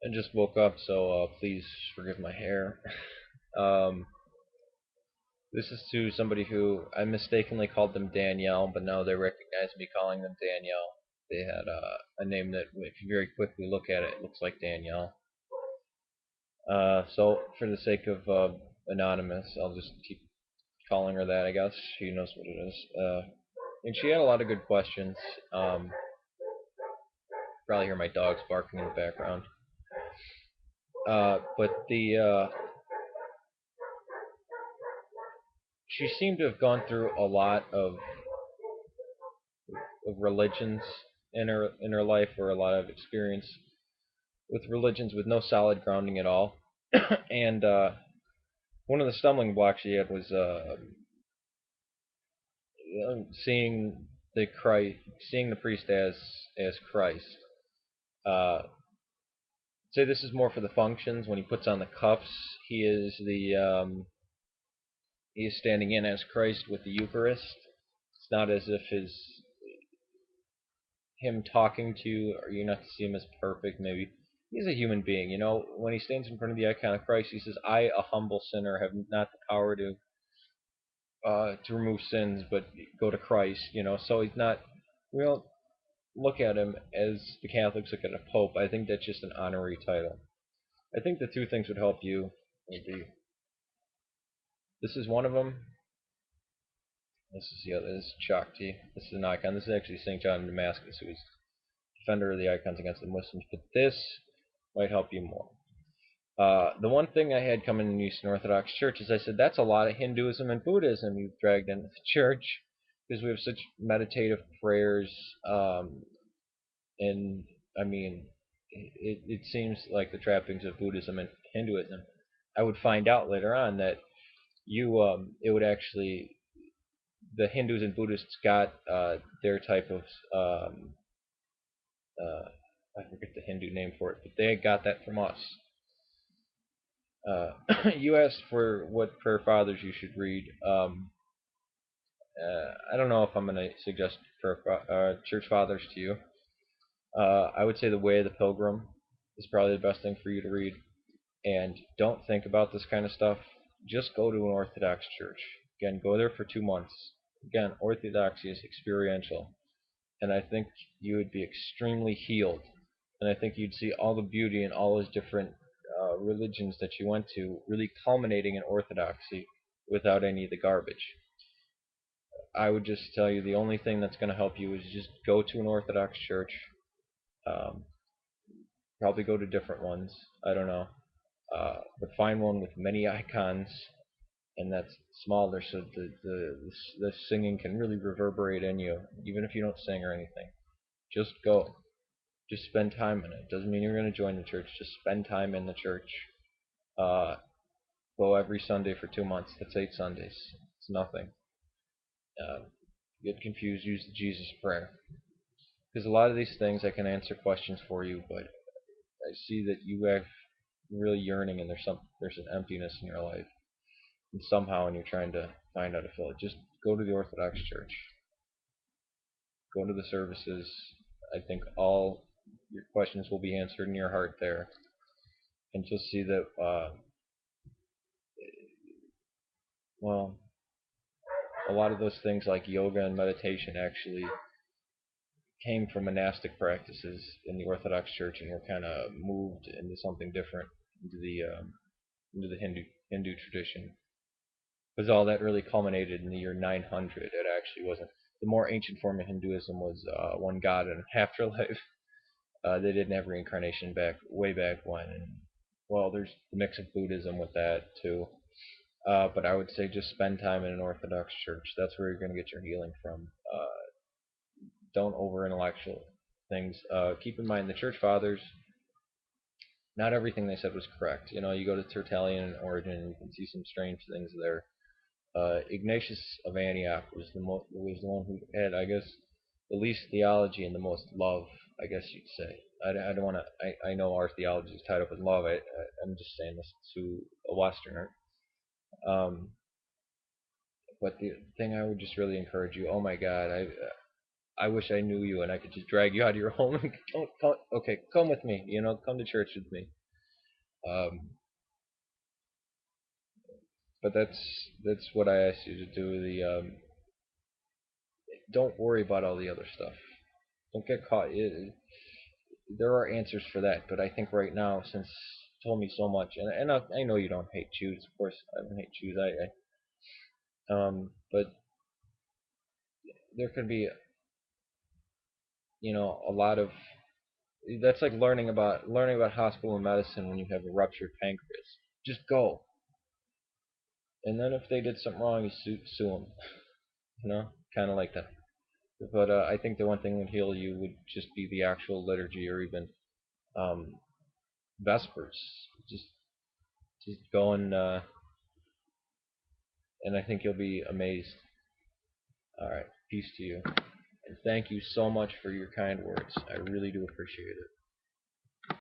I just woke up, so please forgive my hair. um, this is to somebody who I mistakenly called them Danielle, but now they recognize me calling them Danielle. They had a name that, if you very quickly look at it, it looks like Danielle. So, for the sake of anonymous, I'll just keep calling her that, I guess. She knows what it is. And she had a lot of good questions. Um, Probably hear my dogs barking in the background. But she seemed to have gone through a lot of religions in her life, or a lot of experience with religions with no solid grounding at all. And one of the stumbling blocks she had was seeing seeing the priest as Christ. Uh, say this is more for the functions. When he puts on the cuffs, he is standing in as Christ with the Eucharist. It's not as if him talking to you, or you not to see him as perfect. Maybe he's a human being. When he stands in front of the icon of Christ, he says, "I, a humble sinner, have not the power to remove sins, but go to Christ." So he's not. We don't look at him as the Catholics look at a pope. I think that's just an honorary title. I think the two things would help you would be, this is one of them. This is the other. This is Chakti. This is an icon. This is actually St. John of Damascus, who is defender of the icons against the Muslims. But this might help you more. The one thing I had coming in the Eastern Orthodox Church is I said, that's a lot of Hinduism and Buddhism you've dragged into the church, because we have such meditative prayers, and I mean, it seems like the trappings of Buddhism and Hinduism. I would find out later on that it would actually, the Hindus and Buddhists got their type of, uh, I forget the Hindu name for it, but they got that from us. You asked for what prayer fathers you should read. I don't know if I'm going to suggest church fathers to you. I would say The Way of the Pilgrim is probably the best thing for you to read. And don't think about this kind of stuff. Just go to an Orthodox church. Again, go there for 2 months. Again, Orthodoxy is experiential. And I think you would be extremely healed. And I think you'd see all the beauty in all those different religions that you went to, really culminating in Orthodoxy without any of the garbage. I would just tell you, the only thing that's going to help you is just go to an Orthodox church. Um, Probably go to different ones. I don't know. But find one with many icons and that's smaller, so the singing can really reverberate in you, even if you don't sing or anything. Just go. Just spend time in it. Doesn't mean you're going to join the church. Just spend time in the church. Uh, Go every Sunday for 2 months. That's 8 Sundays. It's nothing. Uh, get confused, use the Jesus prayer. Because a lot of these things I can answer questions for you, but I see that you have really yearning, and there's an emptiness in your life, and somehow, and you're trying to find how to fill it. Just go to the Orthodox Church. Go to the services. I think all your questions will be answered in your heart there, and you'll see that. Well, a lot of those things like yoga and meditation actually came from monastic practices in the Orthodox Church, and were kind of moved into something different, into the Hindu tradition. Because all that really culminated in the year 900. It actually wasn't. The more ancient form of Hinduism was one god and an afterlife. They didn't have reincarnation way back when. And, well, there's the mix of Buddhism with that too. But I would say just spend time in an Orthodox church. That's where you're going to get your healing from. Don't over intellectual things. Keep in mind the church fathers. Not everything they said was correct. You go to Tertullian and Origen, and you can see some strange things there. Ignatius of Antioch was the one who had, I guess, the least theology and the most love, I guess you'd say. I don't want to. I know our theology is tied up with love. I'm just saying this to a Westerner. Um, but the thing I would just really encourage you. Oh my God, I wish I knew you and I could just drag you out of your home and okay, come with me. Come to church with me. Um, but that's what I asked you to do. Don't worry about all the other stuff. Don't get caught. There are answers for that, but I think right now, since you told me so much, and I know you don't hate Jews, of course, I don't hate Jews. But there could be, a lot of that's like learning about hospital medicine when you have a ruptured pancreas. Just go, and then if they did something wrong, you sue them. Kind of like that. But I think the one thing that would heal you would just be the actual liturgy, or even um, vespers. Just just go and I think you'll be amazed. All right, peace to you, and thank you so much for your kind words. I really do appreciate it.